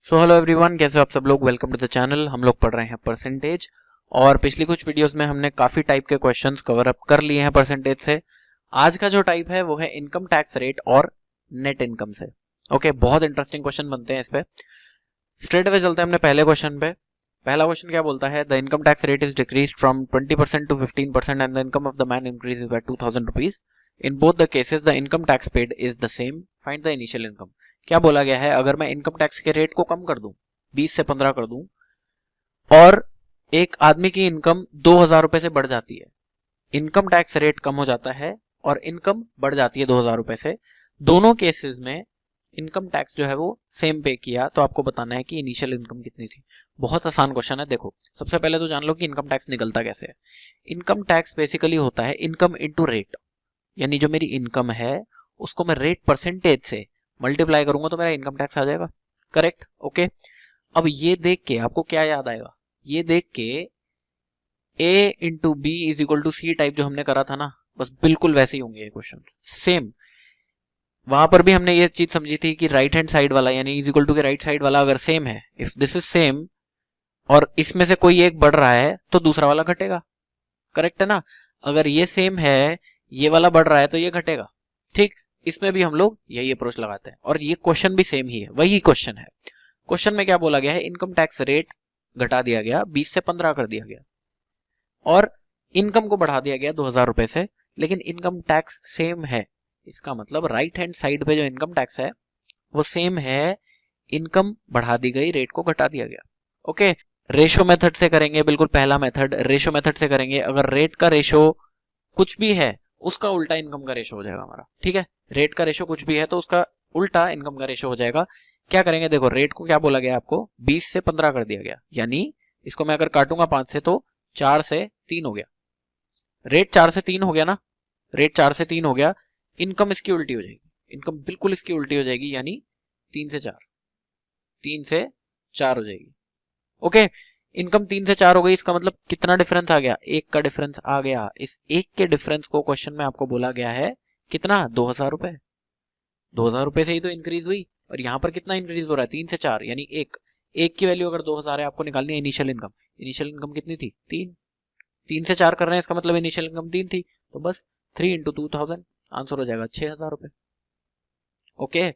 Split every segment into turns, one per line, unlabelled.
So hello everyone, कैसे हो आप सब लोग। Welcome to the channel. हम लोग पढ़ रहे हैं परसेंटेज और पिछली कुछ वीडियोस में हमने काफी टाइप के क्वेश्चंस कवर अप कर लिए हैं परसेंटेज से। आज का जो टाइप है वो है इनकम टैक्स रेट और नेट इनकम से। ओके, बहुत इंटरेस्टिंग क्वेश्चन बनते हैं इस पे। स्ट्रेट अवे चलते हैं हमने पहले क्वेश्चन पे। पहला क्वेश्चन क्या बोलता है, the income tax rate is decrease from 20% to 15% and the income of the man increase by 2000 rupees. In both the cases the income tax paid is the same, find the initial income. क्या बोला गया है, अगर मैं income tax के rate को कम कर दूं, 20 से 15 कर दूं, और एक आदमी की इनकम 2000 रुपए से बढ़ जाती है, इनकम टैक्स रेट कम हो जाता है और इनकम बढ़ जाती है 2000 रुपए से, दोनों केसेस में इनकम टैक्स जो है वो सेम पे किया, तो आपको बताना है कि इनिशियल इनकम कितनी थी। बहुत आसान क्वेश्चन है। देखो, सबसे पहले तो जान लो कि इनकम टैक्स निकलता कैसे है। इनकम टैक्स बेसिकली होता है इनकम इनटू रेट, यानी जो मेरी इनकम है उसको मैं रेट परसेंटेज से मल्टीप्लाई करूंगा तो मेरा इनकम टैक्स आ जाएगा। Correct, okay. अब ये देख के आपको क्या याद आएगा, ये देख के a into B is equal to C type जो हमने करा था ना, बस बिल्कुल वैसे ही होंगे ये क्वेश्चन सेम। वहां पर भी हमने ये चीज समझी थी कि राइट हैंड साइड वाला यानी इज इक्वल टू के राइट साइड वाला अगर सेम है, इफ दिस इज सेम और इसमें से कोई एक बढ़ रहा है तो दूसरा वाला घटेगा। करेक्ट है ना। अगर ये सेम है, ये वाला बढ़ रहा है तो ये घटेगा। ठीक, इसमें भी हम लोग यही अप्रोच लगाते हैं और ये क्वेश्चन भी सेम ही है, वही क्वेश्चन है। क्वेश्चन में क्या बोला गया है, इनकम टैक्स रेट घटा दिया गया, 20 से 15 कर दिया गया और इनकम को बढ़ा दिया गया 2000 रुपए से, लेकिन इनकम टैक्स सेम है। इसका मतलब राइट हैंड साइड पे जो इनकम टैक्स है वो सेम है, इनकम बढ़ा दी गई, रेट को घटा दिया गया। ओके, रेशो मेथड से करेंगे, बिल्कुल पहला मेथड रेशो मेथड से करेंगे। अगर रेट का रेशो कुछ भी है उसका उल्टा इनकम का रेशो हो जाएगा हमारा। ठीक है, रेट का रेशो कुछ भी है तो उसका उल्टा इनकम का रेशो हो जाएगा। क्या करेंगे, देखो रेट को क्या बोला गया आपको, 20 से 15 कर दिया गया, यानी इसको मैं अगर काटूंगा 5 से तो 4 से 3 हो गया। रेट 4 से 3 हो गया ना, रेट 4 से 3 हो गया, इनकम इसकी उल्टी हो जाएगी, इनकम बिल्कुल इसकी उल्टी हो जाएगी, यानी 3 से 4, 3 से 4 हो जाएगी। ओके, इनकम 3 से 4 हो गई, इसका मतलब कितना डिफरेंस आ गया, 1 का डिफरेंस आ गया। इस 1 के डिफरेंस को क्वेश्चन में आपको बोला गया है कितना, 2000 रुपए। 2000 रुपए से ही तो इंक्रीज हुई और यहाँ पर कितना इंक्रीज हो रहा है, 3 से 4, यानी 1 की वैल्यू अगर 2000 है, आपको निकालनी है इनिशियल इनकम। इनिशियल इनकम कितनी थी, 3। 3 से 4 कर रहे हैं, इसका मतलब इनिशियल इनकम 3 थी, तो बस 3 इंटू 2000, आंसर हो जाएगा 6000 रुपए। ओके,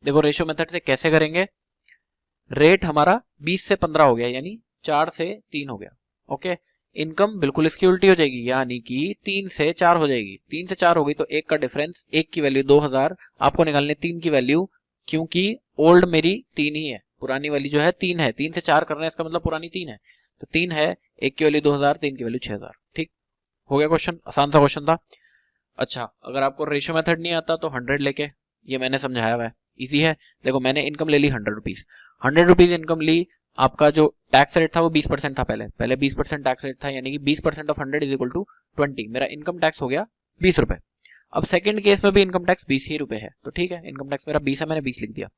देखो रेशियो मेथड से कैसे करेंगे, रेट हमारा 20 से 15 हो गया, यानी 4 से 3 हो गया। ओके, इनकम बिल्कुल इसकी उल्टी हो जाएगी, यानी कि 3 से 4 हो जाएगी। 3 से 4 हो गई तो 1 का डिफरेंस, 1 की वैल्यू 2000, आपको निकालने 3 की वैल्यू, क्योंकि ओल्ड मेरी 3 ही है, पुरानी वाली जो है 3 है। 3 से 4 कर रहे हैं, इसका मतलब पुरानी 3 है, तो 3 है, 1 की वैल्यू 2000, 3 की वैल्यू 6000। ठीक हो गया क्वेश्चन, आसान सा क्वेश्चन था। अच्छा, अगर आपको रेशियो मेथड नहीं आता तो 100 लेके, ये मैंने समझाया हुआ है, इजी है। देखो मैंने इनकम ले ली 100 रुपीज, 100 रुपीज इनकम ली, आपका जो टैक्स रेट था वो 20% था, पहले 20% टैक्स रेट था, यानी कि 20% ऑफ 100 इज इक्वल टू 20, मेरा इनकम टैक्स हो गया 20 रुपए। अब सेकंड केस में भी इनकम टैक्स 20 ही रुपए है, तो ठीक है, इनकम टैक्स मेरा 20 है, मैंने 20 लिख दिया,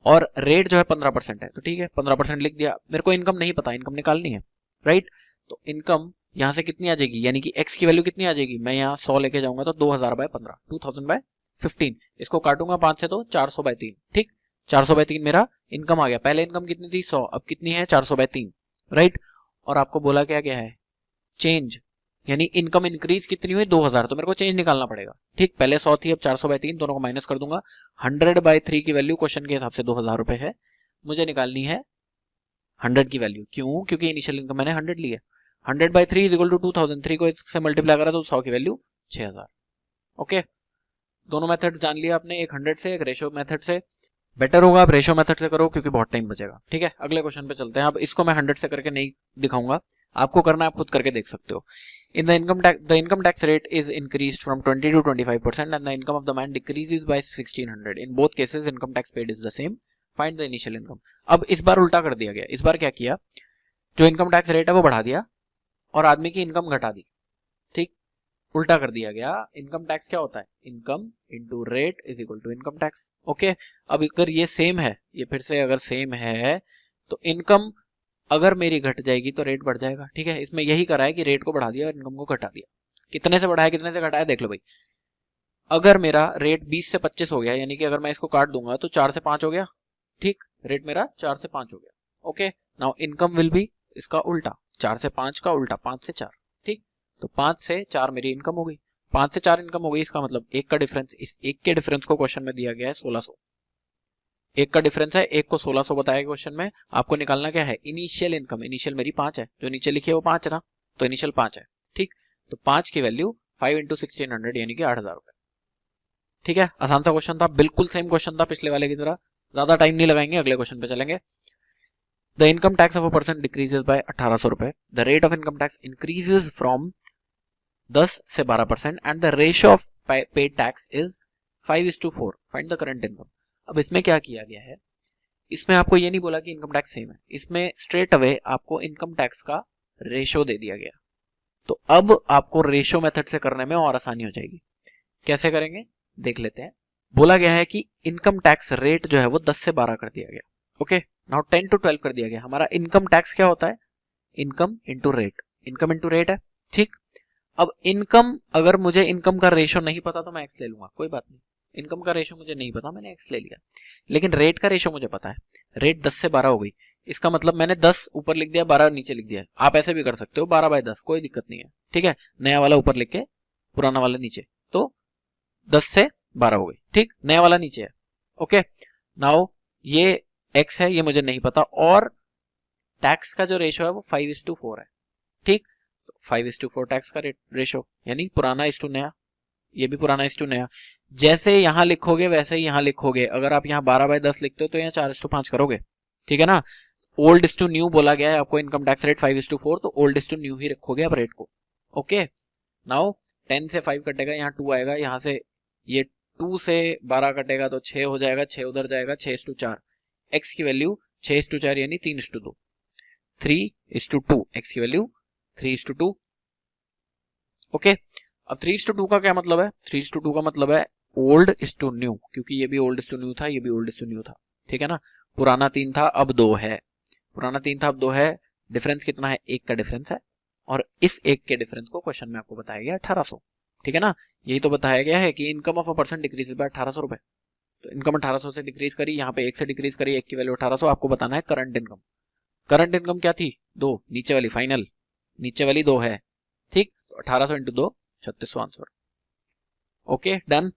और रेट जो है 15% है, तो ठीक है 15% लिख दिया। मेरे को इनकम नहीं पता, इनकम निकालनी है, राइट। तो इनकम यहाँ से कितनी आ जाएगी, यानी कि एक्स की वैल्यू कितनी आ जाएगी, मैं यहाँ 100 लेके जाऊंगा तो 2000 बाय 15, 2000 बाय 15, इसको काटूंगा 5 से तो 400 बाय 3। ठीक, 400 बाय 3 मेरा इनकम आ गया। पहले इनकम कितनी थी, 100, अब कितनी है, 400 बाय 3, राइट। और आपको बोला क्या गया है, चेंज, यानी इनकम इंक्रीज कितनी हुई, 2000, तो मेरे को चेंज निकालना पड़ेगा। ठीक, पहले 100 थी, अब 400 बाय 3, दोनों को माइनस कर दूंगा। 100 बाय 3 की वैल्यू क्वेश्चन के हिसाब से 2000 रुपए है, मुझे निकालनी है 100 की वैल्यू। क्यों, क्योंकि इनिशियल इनकम मैंने 100 ली है। 100 बाय 3 इज इक्वल टू 2000, 3 को इससे मल्टीप्लाई करा तो 100 की वैल्यू 6000। ओके, दोनों मेथड जान लिया आपने, एक 100 से, एक रेशो मेथड से। बेटर होगा आप रेशो मेथड से करो क्योंकि बहुत टाइम बचेगा। ठीक है, अगले क्वेश्चन पे चलते हैं। अब इसको मैं 100 से करके नहीं दिखाऊंगा, आपको करना है, आप खुद करके देख सकते हो। In the income tax rate is increased from 20 to 25% and the income of the man decreases by 1600। In both cases income tax paid is the same, find the initial income. अब इस बार उल्टा कर दिया गया, इस बार क्या किया, जो इनकम टैक्स रेट है वो बढ़ा दिया और आदमी की इनकम घटा दी। ठीक, उल्टा कर दिया गया। इनकम टैक्स क्या होता है, income into rate is equal to income tax. Okay, अब अगर ये सेम है, ये फिर से अगर सेम है तो इनकम अगर मेरी घट जाएगी तो रेट बढ़ जाएगा। ठीक है, इसमें यही करा है कि रेट को बढ़ा दिया और इनकम को घटा दिया। कितने से बढ़ाया कितने से घटाया देख लो भाई। अगर मेरा रेट 20 से 25 हो गया, यानी कि अगर मैं इसको काट दूंगा तो 4 से 5 हो गया। ठीक, रेट मेरा 4 से 5 हो गया। Okay, now income will be इसका उल्टा, 4 से 5 का उल्टा 5 से 4। ठीक, तो 5 से 4 मेरी इनकम हो गई, 5 से 4 इनकम हो गई, इसका मतलब एक का डिफरेंस, इस एक के डिफरेंस को क्वेश्चन में दिया गया है 1600। एक का डिफरेंस है, एक को 1600 बताया गया क्वेश्चन में। आपको निकालना क्या है, इनिशियल इनकम। इनिशियल मेरी 5 है, जो नीचे लिखी है वो 5 है ना, तो इनिशियल 5 है। ठीक, तो 5 की वैल्यू 5 इंटू 1600 यानी कि 8000 रुपए। ठीक है, आसान सा क्वेश्चन था, बिल्कुल सेम क्वेश्चन था पिछले वाले की तरह। ज्यादा टाइम नहीं लगाएंगे, अगले क्वेश्चन पे चलेंगे। The income tax of a person decreases by 1800 रुपए। The rate of income tax increases from 10 से 12% and the ratio of paid tax is 5:4। Find the current income. अब इसमें क्या किया गया है, इसमें आपको ये नहीं बोला कि इनकम टैक्स सेम है, इसमें स्ट्रेट अवे आपको इनकम टैक्स का रेशियो दे दिया गया। तो अब आपको रेशियो मेथड से करने में और आसानी हो जाएगी। कैसे करेंगे देख लेते हैं। बोला गया है कि इनकम टैक्स रेट जो है वो 10 से 12 कर दिया गया। ओके, नाउ 10 to 12 कर दिया गया। हमारा इनकम टैक्स क्या होता है, income into rate, income into rate है। ठीक, अब इनकम, अगर मुझे इनकम का रेशियो नहीं पता तो मैं एक्स ले लूंगा, कोई बात नहीं। इनकम का रेशियो मुझे नहीं पता, मैंने एक्स ले लिया। लेकिन रेट का रेशियो मुझे पता है, रेट 10 से 12 हो गई। इसका मतलब मैंने 10 ऊपर लिख दिया, 12 नीचे लिख दिया। आप ऐसे भी कर सकते हो, 12/10, कोई दिक्कत नहीं है। ठीक है, नया वाला ऊपर लिख के पुराना वाला नीचे, तो 10 से 12 हो गई। ठीक, नया वाला नीचे है। ओके, नाउ ये एक्स है, ये मुझे नहीं पता, और टैक्स का जो रेशियो है वो 5:4 है। ठीक, 5:4 टैक्स का रेशियो, यानी पुराना इस टू नया, ये भी पुराना इस टू नया। जैसे यहां लिखोगे वैसे ही यहां लिखोगे। अगर आप यहाँ 12/10 लिखते हो तो यहाँ 4:5 करोगे। ठीक है ना, ओल्ड इस टू न्यू बोला गया है आपको, इनकम टैक्स रेट 5:4, तो ओल्ड इस टू न्यू ही रखोगे आप रेट को। ओके, नाउ 10 से 5 कटेगा, यहाँ 2 आएगा, यहाँ से ये 2 से 12 कटेगा तो 6 हो जाएगा, 6 उधर जाएगा, 6:4। एक्स की वैल्यू 6:4 यानी 3:2, 3:2, एक्स की वैल्यू 3:2। ओके, अब 3:2 का क्या मतलब है, 3:2 का मतलब है ओल्ड इज टू न्यू, क्योंकि ये भी ओल्ड इज टू न्यू था, ये भी ओल्ड इज टू न्यू था। ठीक है ना, पुराना 3 था अब 2 है, पुराना 3 था अब 2 है। डिफरेंस कितना है, 1 का डिफरेंस है, और इस 1 के डिफरेंस को क्वेश्चन में आपको बताया गया 1800। ठीक है ना, यही तो बताया गया है कि income of a person decrease by 1800 रुपए। तो इनकम 1800 से डिक्रीज करी, यहाँ पे 1 से डिक्रीज करी, 1 की वैल्यू 1800। आपको बताना है करंट इनकम। करंट इनकम क्या थी, 2, नीचे वाली फाइनल, नीचे वाली 2 है। ठीक, तो 1800 into 2, 3600 answer. Okay, done.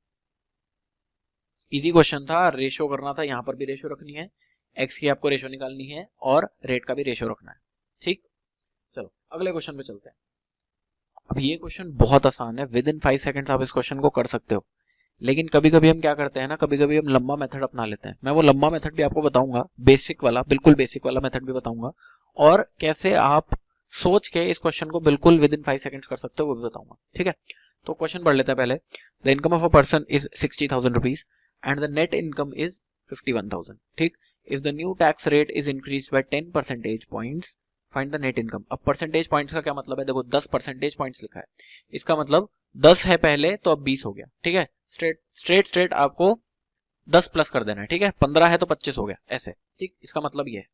Easy question था, रेशियो करना था, यहाँ पर भी रेशियो रखनी है, एक्स की आपको रेशियो निकालनी है, और रेट का भी रेशियो रखना है। ठीक, चलो अगले क्वेश्चन पे चलते हैं। अब ये क्वेश्चन बहुत आसान है, विद इन 5 सेकंड्स आप इस क्वेश्चन को कर सकते हो। लेकिन कभी कभी हम क्या करते हैं ना, कभी कभी हम लंबा मेथड अपना लेते हैं। मैं वो लंबा मेथड भी आपको बताऊंगा, बेसिक वाला, बिल्कुल बेसिक वाला मेथड भी बताऊंगा, और कैसे आप सोच के इस क्वेश्चन को बिल्कुल विद इन 5 सेकंड्स कर सकते हो वो भी बताऊंगा। ठीक है, तो क्वेश्चन पढ़ लेते हैं पहले। The income of a person is 60,000 rupees and the net income is 51,000। ठीक, is the new tax rate is increase by 10 percentage points, find the net income. अब परसेंटेज पॉइंट्स का क्या मतलब है, देखो 10 परसेंटेज पॉइंट्स लिखा है, इसका मतलब 10 है पहले तो अब 20 हो गया। ठीक है, स्ट्रेट आपको 10 प्लस कर देना है। ठीक है, 15 है तो 25 हो गया, ऐसे। ठीक, इसका मतलब ये है,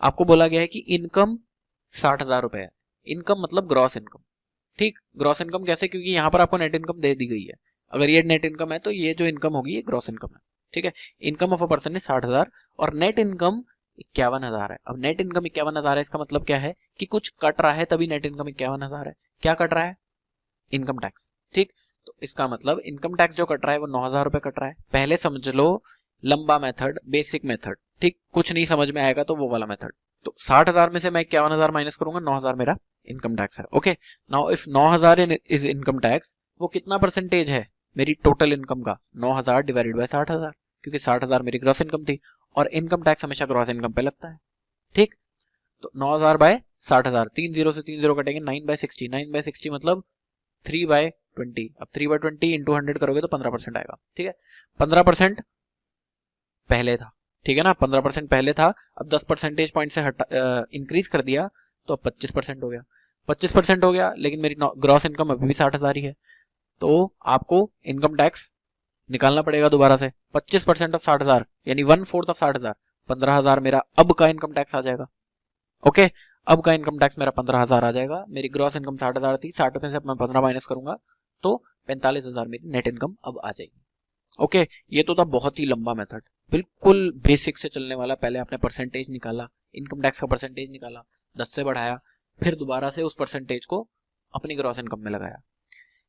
आपको बोला गया है कि इनकम 60,000 रुपए है। इनकम मतलब ग्रॉस इनकम। ठीक, ग्रॉस इनकम कैसे, क्योंकि यहाँ पर आपको नेट इनकम दे दी गई है। अगर ये नेट इनकम है तो ये जो इनकम होगी ये ग्रॉस इनकम है। ठीक है, इनकम ऑफ अ पर्सन है 60,000 और नेट इनकम 51,000 है। अब नेट इनकम 51,000 है, इसका मतलब क्या है कि कुछ कट रहा है, तभी नेट इनकम 51,000 है। क्या कट रहा है, इनकम टैक्स। ठीक, तो इसका मतलब इनकम टैक्स जो कट रहा है वो 9,000 रुपए कट रहा है। पहले समझ लो लंबा मेथड, बेसिक मेथड। ठीक, कुछ नहीं समझ में आएगा तो वो वाला मेथड। तो 60,000 में से मैं 51,000 माइनस करूंगा, 9,000 मेरा इनकम टैक्स है। Okay, now if 9,000 is income tax, वो कितना परसेंटेज है मेरी टोटल इनकम का, 9,000 डिवाइडेड बाय 60,000, क्योंकि 60,000 मेरी ग्रॉस इनकम थी और इनकम टैक्स हमेशा ग्रॉस इनकम पे लगता है। ठीक, तो 9,000 बाय 60,000, 3 0 से 3 0 कटेंगे, 9/60, 9/60 मतलब 3/20। अब 3/20 इंटू 100 करोगे तो 15% आएगा। ठीक है, 15% पहले था। ठीक है ना, 15% पहले था, अब 10 परसेंटेज पॉइंट से इंक्रीज कर दिया तो अब 25% हो गया। 25% हो गया, लेकिन मेरी ग्रॉस इनकम अभी भी 60,000 ही है, तो आपको इनकम टैक्स निकालना पड़ेगा दोबारा से। 25% ऑफ 60,000 यानी 1/4 ऑफ 60,000, 15,000 मेरा अब का इनकम टैक्स आ जाएगा। ओके, अब का इनकम टैक्स मेरा 15,000 आ जाएगा। मेरी ग्रॉस इनकम 60,000 थी, 60 में से मैं 15 माइनस करूंगा तो 45,000 मेरी नेट इनकम अब आ जाएगी। ओके, ये तो था बहुत ही लंबा मेथड। बिल्कुल बेसिक से चलने वाला। पहले आपने परसेंटेज निकाला, इनकम टैक्स का परसेंटेज निकाला, 10 से बढ़ाया, फिर दोबारा से उस परसेंटेज को अपनी ग्रॉस इनकम में लगाया।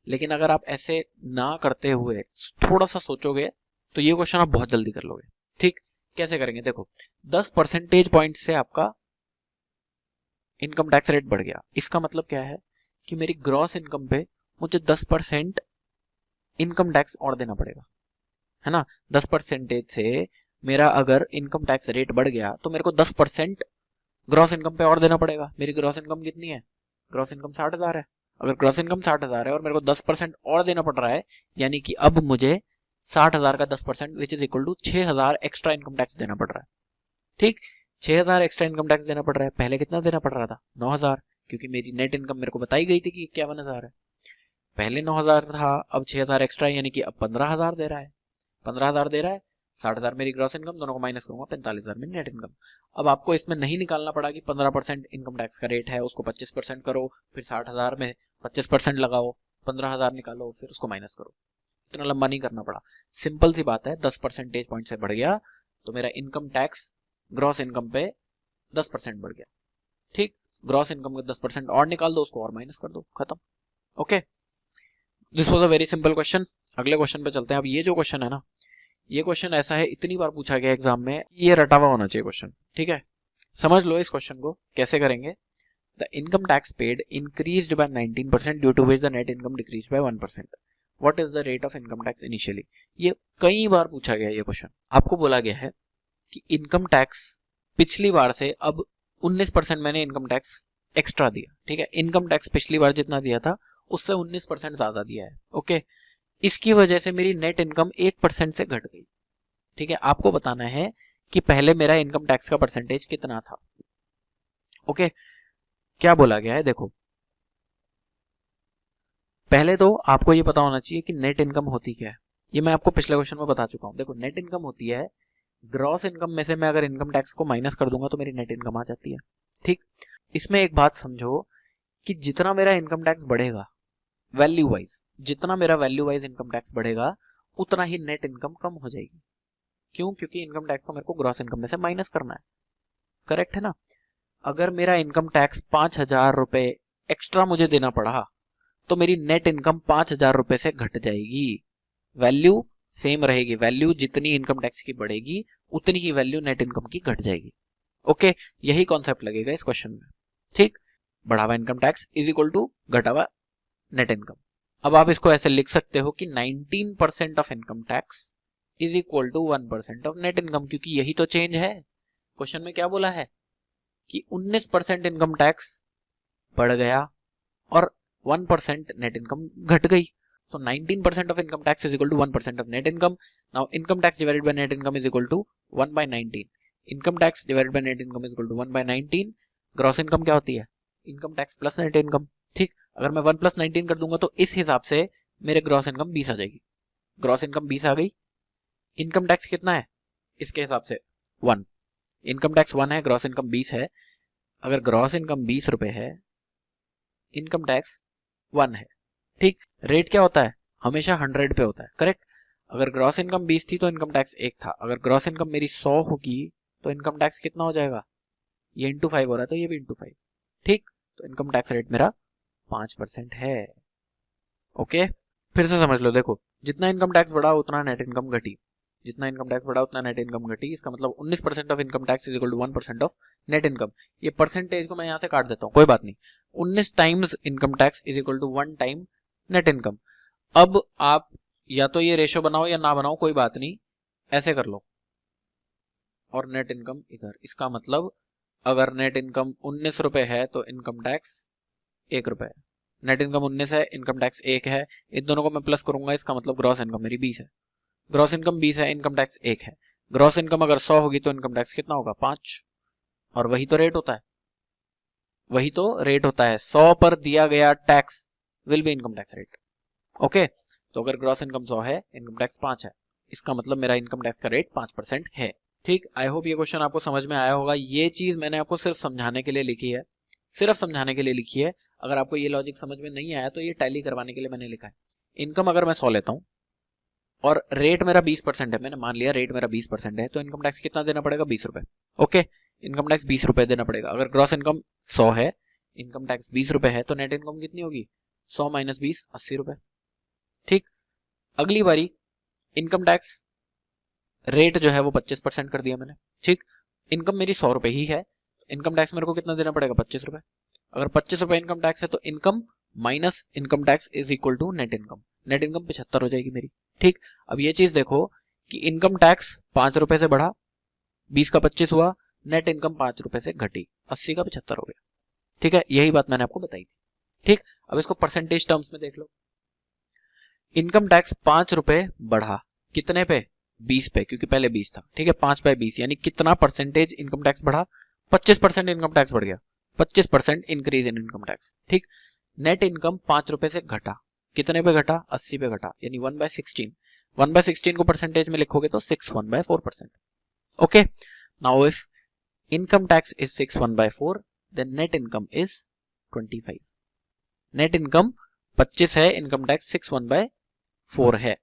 लेकिन अगर आप ऐसे ना करते हुए थोड़ा सा सोचोगे तो ये क्वेश्चन आप बहुत जल्दी कर लोगे। ठीक, कैसे करेंगे? देखो, 10 परसेंटेज पॉइंट से आपका इनकम टैक्स रेट बढ़ गया। इसका मतलब क्या है कि मेरी ग्रॉस इनकम पे मुझे 10% इनकम टैक्स और देना पड़ेगा, है ना। 10% से मेरा अगर इनकम टैक्स रेट बढ़ गया तो मेरे को 10% ग्रॉस इनकम पे और देना पड़ेगा। मेरी ग्रॉस इनकम कितनी है? ग्रॉस इनकम 60,000 है। अगर ग्रॉस इनकम 60,000 है और मेरे को 10% और देना पड़ रहा है, यानी कि अब मुझे 60,000 का 10% which is equal to 6,000 extra income tax देना पड़ रहा है। ठीक, 6,000 एक्स्ट्रा इनकम टैक्स देना पड़ रहा है। पहले कितना देना पड़ रहा था? 9,000, क्योंकि मेरी नेट इनकम मेरे को बताई गई थी कि 51,000 है। पहले 9,000 था, अब 6,000 एक्स्ट्रा, यानी कि अब 15,000 दे रहा है। 15,000 दे रहा है, 60,000 मेरी ग्रॉस इनकम, दोनों को माइनस करूंगा, 45,000 मेरी नेट इनकम। अब आपको इसमें नहीं निकालना पड़ा कि 15% इनकम टैक्स का रेट है, उसको 25% करो, फिर 60,000 में 25% लगाओ, 15,000 निकालो, फिर उसको माइनस करो। इतना लंबा नहीं करना पड़ा। सिंपल सी बात है, 10 परसेंटेज पॉइंट से बढ़ गया तो मेरा इनकम टैक्स ग्रॉस इनकम पे 10% बढ़ गया। ठीक, ग्रॉस इनकम का 10% और निकाल दो, उसको और माइनस कर दो, खत्म। Okay, this was a very simple question. अगले क्वेश्चन पे चलते हैं। अब ये जो क्वेश्चन है ना, ये क्वेश्चन ऐसा है, इतनी बार पूछा गया एग्जाम में, ये रटा हुआ होना चाहिए क्वेश्चन। ठीक है, समझ लो इस क्वेश्चन को कैसे करेंगे। The income tax paid increased by 19% due to which the net income decreased by 1%। What is the rate of income tax initially? ये कई बार पूछा गया ये क्वेश्चन। आपको बोला गया है कि इनकम टैक्स पिछली बार से अब 19% मैंने इनकम टैक्स एक्स्ट्रा दिया। ठीक है, इनकम टैक्स पिछली बार जितना दिया था उससे 19% ज्यादा दिया है। ओके, इसकी वजह से मेरी नेट इनकम 1% से घट गई। ठीक है, आपको बताना है कि पहले मेरा इनकम टैक्स का परसेंटेज कितना था। ओके, क्या बोला गया है? देखो, पहले तो आपको ये पता होना चाहिए कि नेट इनकम होती क्या है। ये मैं आपको पिछले क्वेश्चन में बता चुका हूं। देखो, नेट इनकम होती है ग्रॉस इनकम में से मैं अगर इनकम टैक्स को माइनस कर दूंगा तो मेरी नेट इनकम आ जाती है। ठीक, इसमें एक बात समझो कि जितना मेरा इनकम टैक्स बढ़ेगा वैल्यू वाइज, जितना मेरा वैल्यू वाइज इनकम टैक्स बढ़ेगा उतना ही नेट इनकम कम हो जाएगी। क्यों? क्योंकि इनकम टैक्स को मेरे को ग्रॉस इनकम में से माइनस करना है। करेक्ट है ना। अगर मेरा इनकम टैक्स 5,000 रुपए एक्स्ट्रा मुझे देना पड़ा तो मेरी नेट इनकम 5,000 रुपए से घट जाएगी। वैल्यू सेम रहेगी, वैल्यू जितनी इनकम टैक्स की बढ़ेगी उतनी ही वैल्यू नेट इनकम की घट जाएगी। ओके, यही कॉन्सेप्ट लगेगा इस क्वेश्चन में। ठीक, बढ़ावा income tax is equal to घटावा नेट इनकम। अब आप इसको ऐसे लिख सकते हो कि 19% of income tax is equal to 1% of net income, क्योंकि यही तो चेंज है। क्वेश्चन में क्या बोला है कि 19% इनकम टैक्स बढ़ गया और 1% नेट इनकम घट गई। तो 19% of income tax is equal to 1% of net income. Now income tax divided by net income is equal to 1/19। Income tax divided by net income is equal to 1/19। Gross income क्या होती है? Income tax plus net income. ठीक, अगर मैं 1 + 19 कर दूंगा तो इस हिसाब से मेरे ग्रॉस इनकम 20 आ जाएगी। ग्रॉस इनकम 20 आ गई। इनकम टैक्स कितना है इसके हिसाब से? 1। इनकम टैक्स 1 है, ग्रॉस इनकम 20 है। अगर ग्रॉस इनकम 20 रुपए है, इनकम टैक्स 1 है। ठीक, रेट क्या होता है? हमेशा 100 पे होता है। करेक्ट, अगर ग्रॉस इनकम 20 थी तो इनकम टैक्स 1 था। अगर ग्रॉस इनकम मेरी 100 होगी तो इनकम टैक्स कितना हो जाएगा? ये इंटू 5 हो रहा है तो ये भी इंटू 5। ठीक, तो इनकम टैक्स रेट मेरा 5% है। ओके, फिर से समझ लो। देखो, जितना इनकम टैक्स बढ़ा उतना नेट इनकम घटी, जितना इनकम टैक्स बढ़ा उतना नेट इनकम घटी। इसका मतलब 19% of income tax is equal to 1% of net income. ये परसेंटेज को मैं यहां से काट देता हूं, कोई बात नहीं। 19 times income tax is equal to 1 time net income. अब आप या तो ये रेशो बनाओ या ना बनाओ, कोई बात नहीं, ऐसे कर लो। और नेट इनकम इधर, इसका मतलब अगर नेट इनकम 19 रुपए है तो इनकम टैक्स 1 रुपए है। नेट इनकम 19 है, इनकम टैक्स 1 है। इन दोनों को मैं प्लस करूंगा, इसका मतलब ग्रॉस इनकम मेरी 20 है। ग्रॉस इनकम 20 है, इनकम टैक्स 1 है। ग्रॉस इनकम अगर 100 होगी तो इनकम टैक्स कितना होगा? 5। और वही तो रेट होता है, वही तो रेट होता है। 100 पर दिया गया tax will be income tax rate. Okay, तो अगर ग्रॉस इनकम 100 है, इनकम टैक्स 5 है, इसका मतलब मेरा इनकम टैक्स का रेट 5% है। ठीक, आई होप ये क्वेश्चन आपको समझ में आया होगा। ये चीज मैंने आपको सिर्फ समझाने के लिए लिखी है, सिर्फ समझाने के लिए लिखी है। अगर आपको ये लॉजिक समझ में नहीं आया तो ये टैली करवाने के लिए मैंने लिखा है। इनकम अगर मैं 100 लेता हूं, और रेट मेरा 20% है, मैंने मान लिया रेट मेरा 20% है, तो इनकम टैक्स कितना देना पड़ेगा? 20 रुपए। ओके, इनकम टैक्स 20 रुपए देना पड़ेगा। अगर ग्रॉस इनकम 100 है, इनकम टैक्स 20 रुपए है, तो नेट इनकम कितनी होगी? 100 माइनस 20, 80 रुपए। ठीक, अगली बारी इनकम टैक्स रेट जो है वो 25% कर दिया मैंने। ठीक, इनकम मेरी 100 रुपए ही है, इनकम टैक्स मेरे को कितना देना पड़ेगा? 25 रुपए। अगर 25 रुपए इनकम टैक्स है तो income minus income tax is equal to net income. Net income 75 हो जाएगी मेरी। ठीक, अब ये चीज देखो कि इनकम टैक्स 5 रुपए से बढ़ा, 20 का 25 हुआ, नेट इनकम 5 रुपए से घटी, 80 का 75 हो गया। ठीक है, यही बात मैंने आपको बताई थी। ठीक, अब इसको परसेंटेज टर्म्स में देख लो। इनकम टैक्स 5 रुपए बढ़ा, कितने पे? 20 पे, क्योंकि पहले 20 था। ठीक है, 5 बाय 20 यानी कितना परसेंटेज इनकम टैक्स बढ़ा? 25% इनकम टैक्स बढ़ गया, 25% इंक्रीज इन इनकम टैक्स। ठीक, नेट इनकम 5 रुपए से घटा, कितने पे घटा? 80 पे घटा, यानी 1/16। 1/16 को परसेंटेज में लिखोगे तो 6 1/4%। Okay, now if income tax is 6 1/4, then net income is 25। Net income 25 है, इनकम टैक्स 6 1/4 है।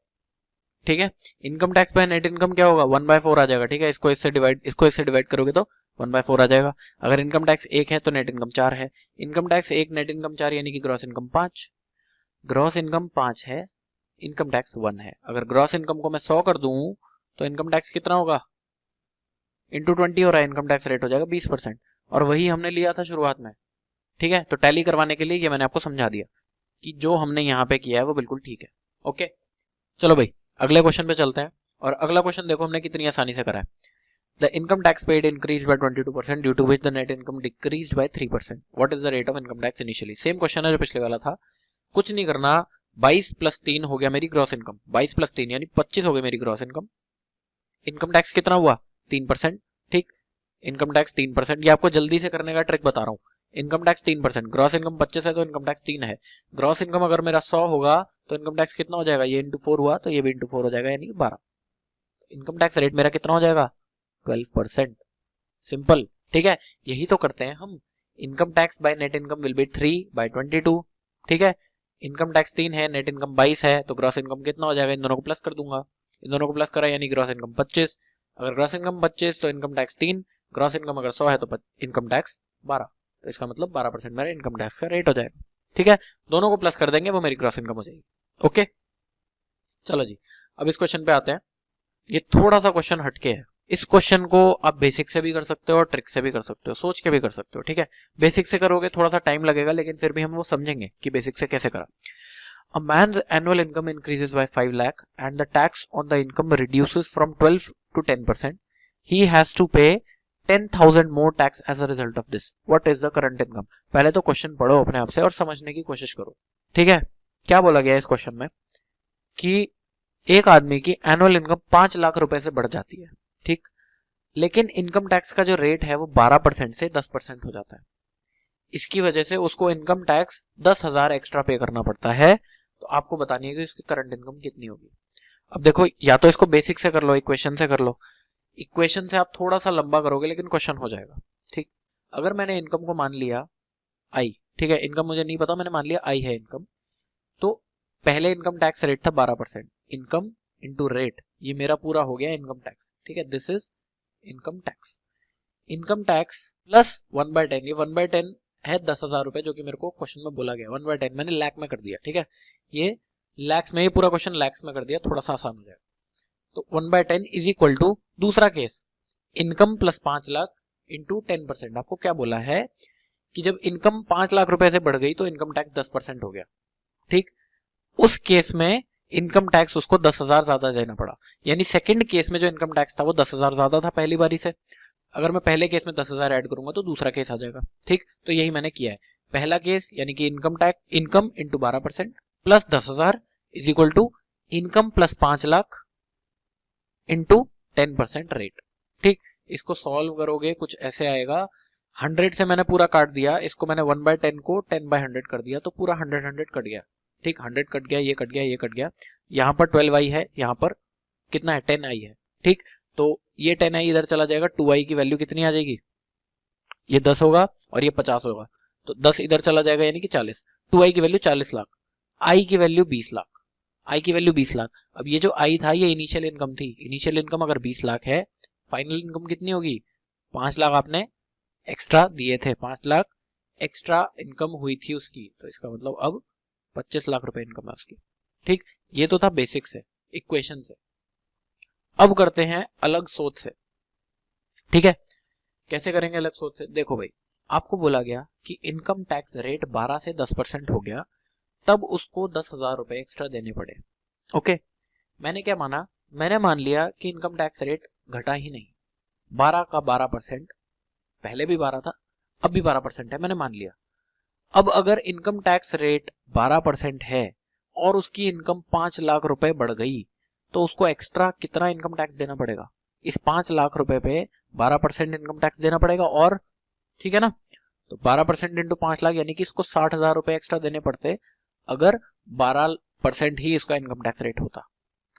ठीक है, income tax by net income क्या होगा? 1/4 आ जाएगा। ठीक है, इसको इससे डिवाइड करोगे तो 1/4 आ जाएगा। अगर इनकम टैक्स 1 है तो नेट इनकम 4 है। इनकम टैक्स 1, नेट इनकम 4, यानी कि ग्रॉस इनकम 5। ग्रॉस इनकम 5 है, इनकम टैक्स 1 है। अगर ग्रॉस इनकम को मैं 100 कर दूं तो इनकम टैक्स कितना होगा? इंटू 20 हो रहा है, इनकम टैक्स रेट हो जाएगा 20%। और वही हमने लिया था शुरुआत में। ठीक है, तो टैली करवाने के लिए ये मैंने आपको समझा दिया कि जो हमने यहाँ पे किया है वो बिल्कुल ठीक है। ओके, चलो भाई अगले क्वेश्चन पे चलते हैं। और अगला क्वेश्चन देखो हमने कितनी आसानी से करा है। The income tax paid increased by 22% due to which the net income decreased by 3%। What is the rate of income tax initially? Same question है जो पिछले वाला था, कुछ नहीं करना। 22 + 3 हो गया मेरी ग्रॉस इनकम, 22 + 3 यानी 25 हो गई मेरी ग्रॉस इनकम। इनकम टैक्स कितना हुआ? 3%। ठीक, इनकम टैक्स 3%। ये आपको जल्दी से करने का ट्रिक बता रहा हूँ। इनकम टैक्स 3%, ग्रॉस इनकम 25 है तो इनकम टैक्स 3 है। ग्रॉस इनकम अगर मेरा 100 होगा तो इनकम टैक्स कितना हो जाएगा? ये इंटू 4 हुआ तो ये भी इंटू 4 हो जाएगा, यानी 12। इनकम टैक्स रेट मेरा कितना हो जाएगा? 12%। सिंपल। ठीक है, यही तो करते हैं हम। Income tax by net income will be 3/22। ठीक है, इनकम टैक्स 3 है, नेट इनकम 22 है, तो ग्रॉस इनकम कितना हो जाएगा? इन दोनों को प्लस कर दूंगा, इन दोनों को प्लस करा यानी ग्रॉस इनकम 25। अगर ग्रॉस इनकम 25 तो इनकम टैक्स 3, ग्रॉस इनकम अगर 100 है तो इनकम टैक्स 12, तो इसका मतलब 12% मेरा इनकम टैक्स का रेट हो जाएगा। ठीक है, दोनों को प्लस कर देंगे, वो मेरी ग्रॉस इनकम हो जाएगी। ओके, चलो जी अब इस क्वेश्चन पे आते हैं। ये थोड़ा सा क्वेश्चन हटके है। इस क्वेश्चन को आप बेसिक से भी कर सकते हो और ट्रिक से भी कर सकते हो, सोच के भी कर सकते हो। ठीक है, बेसिक से करोगे थोड़ा सा टाइम लगेगा, लेकिन फिर भी हम वो समझेंगे कि बेसिक से कैसे करा। A man's annual income increases by 5 lakh and the tax on the income reduces from 12 to 10%. He has to pay 10,000 more tax as a result of this. What is the current income? पहले तो question पढ़ो अपने आप से और समझने की कोशिश करो। ठीक है, क्या बोला गया इस क्वेश्चन में कि एक आदमी की एनुअल इनकम 5 लाख रुपए से बढ़ जाती है। ठीक, लेकिन इनकम टैक्स का जो रेट है वो 12% से 10% हो जाता है। इसकी वजह से उसको इनकम टैक्स 10,000 एक्स्ट्रा पे करना पड़ता है। तो आपको बतानी है कि उसकी करंट इनकम कितनी होगी। अब देखो, या तो इसको बेसिक से कर लो, इक्वेशन से कर लो। इक्वेशन से आप थोड़ा सा लंबा करोगे लेकिन क्वेश्चन हो जाएगा। ठीक, अगर मैंने इनकम को मान लिया आई, ठीक है, इनकम मुझे नहीं पता, मैंने मान लिया आई है इनकम, तो पहले इनकम टैक्स रेट था 12%, इनकम इंटू रेट, ये मेरा पूरा हो गया इनकम टैक्स। ठीक है, this is income tax. Income tax plus 1/10, ये 1/10 है 10,000 रुपए, जो कि मेरे को क्वेश्चन में बोला गया। 1/10 मैंने लाख में कर दिया। ठीक है, ये लैक्स में, ये पूरा क्वेश्चन लैक्स में कर दिया, थोड़ा सा आसान हो जाएगा। तो 1/10 इज इक्वल टू दूसरा case, income plus 5 lakh into 10%। आपको क्या बोला है कि जब इनकम 5 लाख रुपए से बढ़ गई तो इनकम टैक्स 10% हो गया। ठीक, उस केस में इनकम टैक्स उसको 10,000 ज्यादा देना पड़ा, यानी सेकंड केस में जो इनकम टैक्स था वो 10,000 ज्यादा था पहली बारी से। अगर मैं पहले केस में 10,000 ऐड करूंगा तो दूसरा केस आ जाएगा। ठीक, तो यही मैंने किया है। पहला केस यानी कि income tax, income into 12% plus 10,000 is equal to income plus 5 lakh into 10% rate. ठीक, इसको सॉल्व करोगे कुछ ऐसे आएगा। 100 से मैंने पूरा काट दिया, इसको मैंने 1/10 को 10/100 कर दिया, तो पूरा 100 कट गया। ठीक, 100 कट गया, ये कट गया, ये कट गया। यहाँ पर 12i है, यहाँ पर कितना है? 10i है। ठीक, तो ये 10i इधर चला जाएगा, 2i की वैल्यू कितनी आ जाएगी? ये 10 होगा और ये 50 होगा, तो 10 इधर चला जाएगा यानी कि 40। 2i की वैल्यू 40 लाख, i की वैल्यू 20 लाख। आई की वैल्यू 20 लाख। अब ये जो आई था ये इनिशियल इनकम थी, इनिशियल इनकम अगर 20 लाख है, फाइनल इनकम कितनी होगी? 5 लाख आपने एक्स्ट्रा दिए थे, 5 लाख एक्स्ट्रा इनकम हुई थी उसकी, तो इसका मतलब अब 25 लाख रुपए इनकम है उसकी। ठीक, ये तो था बेसिक से, इक्वेशन से। अब करते हैं अलग सोच से। ठीक है, कैसे करेंगे अलग सोच से? देखो भाई, आपको बोला गया कि इनकम टैक्स रेट 12 से 10% हो गया, तब उसको 10,000 रुपए एक्स्ट्रा देने पड़े। ओके, मैंने क्या माना? मैंने मान लिया कि इनकम टैक्स रेट घटा ही नहीं, 12 का 12%, पहले भी 12 था, अब भी 12% है, मैंने मान लिया। अब अगर इनकम टैक्स रेट 12% है और उसकी इनकम 5 लाख रुपए बढ़ गई, तो उसको एक्स्ट्रा कितना इनकम टैक्स देना पड़ेगा? इस 5 लाख रुपए पे 12% इनकम टैक्स देना पड़ेगा, और ठीक है ना, तो 12% इंटू 5 लाख यानी कि इसको 60,000 रुपए एक्स्ट्रा देने पड़ते अगर 12% ही इसका इनकम टैक्स रेट होता।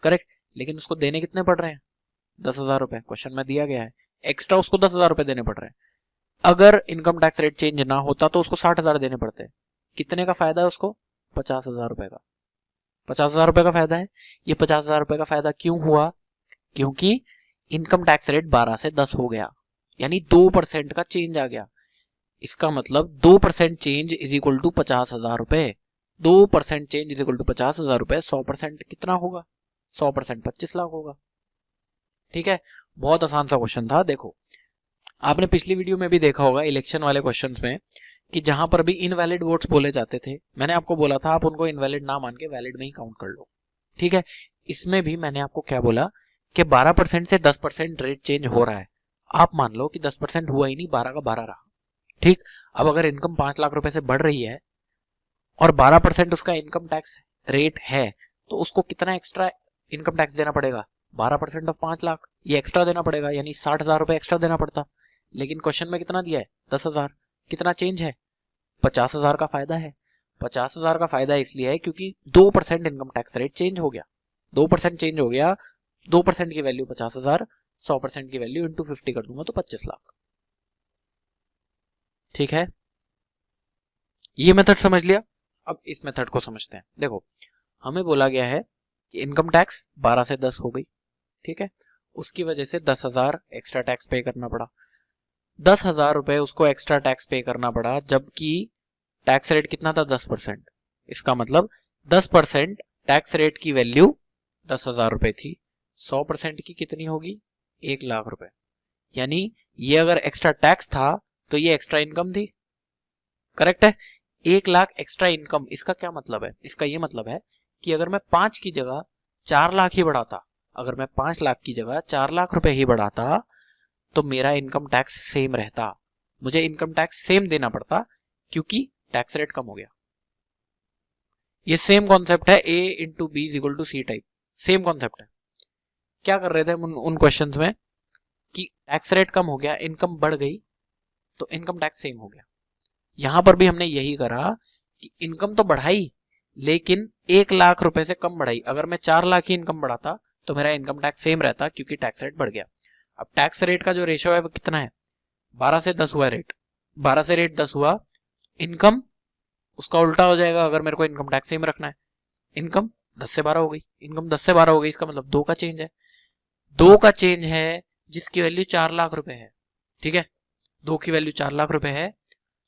करेक्ट, लेकिन उसको देने कितने पड़ रहे हैं? 10,000 रुपए, क्वेश्चन में दिया गया है, एक्स्ट्रा उसको 10,000 रुपए देने पड़ रहे हैं। अगर इनकम टैक्स रेट चेंज ना होता तो उसको 60,000 देने पड़ते। कितने का फायदा है उसको? 50,000 रुपए का। 50,000 रुपए का फायदा है। ये 50,000 रुपए का फायदा क्यों हुआ? क्योंकि इनकम टैक्स रेट 12 से 10 हो गया, यानी 2% का चेंज आ गया। इसका मतलब 2% चेंज इज इक्वल टू 50,000 रुपए। 2% चेंज इज इक्वल टू 50,000 रुपए। 100% कितना होगा? 100% 25 लाख होगा। ठीक है, बहुत आसान सा क्वेश्चन था। देखो, आपने पिछली वीडियो में भी देखा होगा इलेक्शन वाले क्वेश्चंस में कि जहां पर भी इनवैलिड वोट्स बोले जाते थे, मैंने आपको बोला था आप उनको इनवैलिड ना मान के वैलिड में ही काउंट कर लो। ठीक है, इसमें भी मैंने आपको क्या बोला कि 12% से 10% रेट चेंज हो रहा है। आप मान लो कि 10% हुआ ही नहीं, 12 का 12 रहा। ठीक, अब अगर इनकम 5 लाख रुपए से बढ़ रही है और 12% उसका इनकम टैक्स रेट है, तो उसको कितना एक्स्ट्रा इनकम टैक्स देना पड़ेगा? 12% ऑफ 5 लाख, ये एक्स्ट्रा देना पड़ेगा, यानी 60,000 रुपए एक्स्ट्रा देना पड़ता। लेकिन क्वेश्चन में कितना दिया है? 10,000। कितना चेंज है? 50,000 का फायदा है। 50,000 का फायदा इसलिए है क्योंकि 2% इनकम टैक्स रेट चेंज हो गया। 2% चेंज हो गया, 2% की वैल्यू 50,000, 100% की वैल्यू इंटू 50 कर दूंगा तो 25 लाख। ठीक है, ये मेथड समझ लिया। अब इस मेथड को समझते हैं। देखो, हमें बोला गया है कि इनकम टैक्स 12 से 10 हो गई। ठीक है, उसकी वजह से 10,000 एक्स्ट्रा टैक्स पे करना पड़ा। 10,000 रुपए उसको एक्स्ट्रा टैक्स पे करना पड़ा, जबकि टैक्स रेट कितना था? 10%। इसका मतलब 10% टैक्स रेट की वैल्यू 10,000 रुपए थी। 100% की कितनी होगी? 1 लाख रुपए। यानी ये अगर एक्स्ट्रा टैक्स था तो ये एक्स्ट्रा इनकम थी। करेक्ट है, 1 लाख एक्स्ट्रा इनकम। इसका क्या मतलब है? इसका ये मतलब है कि अगर मैं 5 की जगह 4 लाख ही बढ़ाता, अगर मैं 5 लाख की जगह 4 लाख रुपए ही बढ़ाता, तो मेरा इनकम टैक्स सेम रहता। मुझे इनकम टैक्स सेम देना पड़ता क्योंकि टैक्स रेट कम हो गया। ये सेम कॉन्सेप्ट है, A into B is equal to C type. Same concept है। क्या कर रहे थे हम उन क्वेश्चंस में कि टैक्स रेट कम हो गया, इनकम बढ़ गई, तो इनकम टैक्स सेम हो गया। यहां पर भी हमने यही करा कि इनकम तो बढ़ाई लेकिन 1 लाख रुपए से कम बढ़ाई। अगर मैं 4 लाख ही इनकम बढ़ाता तो मेरा इनकम टैक्स सेम रहता क्योंकि टैक्स रेट बढ़ गया। अब टैक्स रेट का जो रेशियो है वो कितना है? 12 से 10 हुआ रेट, 12 से रेट 10 हुआ, इनकम उसका उल्टा हो जाएगा। अगर मेरे को इनकम टैक्स सेम रखना है, इनकम 10 से 12 हो गई, इनकम 10 से 12 हो गई, इसका मतलब 2 का चेंज है। 2 का चेंज है जिसकी वैल्यू 4 लाख रुपए है। ठीक है, 2 की वैल्यू 4 लाख रुपए है,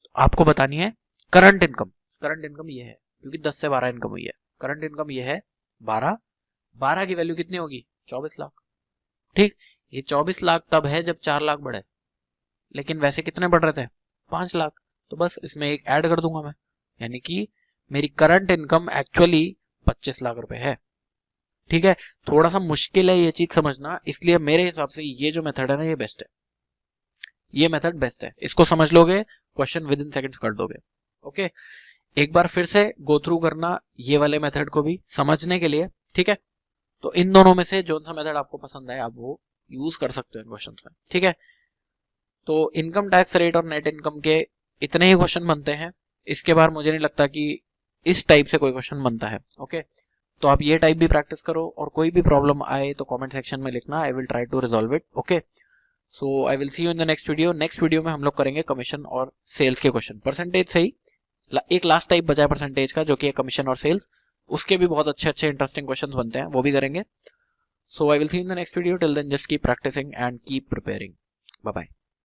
तो आपको बतानी है करंट इनकम। करंट इनकम ये है क्योंकि 10 से 12 इनकम हुई है। करंट इनकम ये है 12। 12 की वैल्यू कितनी होगी? 24 लाख। ठीक, ये 24 लाख तब है जब 4 लाख बढ़े, लेकिन वैसे कितने बढ़ रहे थे? 5 लाख। तो बस इसमें एक ऐड कर दूंगा मैं, यानी कि मेरी करंट इनकम एक्चुअली 25 लाख रुपए है। ठीक है, थोड़ा सा मुश्किल है ये चीज समझना, इसलिए मेरे हिसाब से ये जो मेथड है ना, ये बेस्ट है। ये मेथड बेस्ट है, इसको समझ लोगे, क्वेश्चन विद इन सेकंड्स कर दोगे। ओके, एक बार फिर से गो थ्रू करना ये वाले मेथड को भी समझने के लिए। ठीक है, तो इन दोनों में से जो सा मेथड आपको पसंद है आप वो यूज कर सकते हो इन क्वेश्चन में। ठीक है, तो इनकम टैक्स रेट और नेट इनकम के इतने ही क्वेश्चन बनते हैं। इसके बाद मुझे नहीं लगता कि इस टाइप से कोई क्वेश्चन बनता है। ओके, तो आप ये टाइप भी प्रैक्टिस करो, और कोई भी प्रॉब्लम आए तो कमेंट सेक्शन में लिखना, I will try to resolve it. Okay, so I will see you in the next video. Next video में हम लोग करेंगे कमीशन और सेल्स के क्वेश्चन। परसेंटेज से ही एक लास्ट टाइप बचा है परसेंटेज का, जो कि है कमीशन और सेल्स, उसके भी बहुत अच्छे अच्छे इंटरेस्टिंग क्वेश्चंस बनते हैं, वो भी करेंगे। So I will see in the next video, till then just keep practising and keep preparing. Bye bye.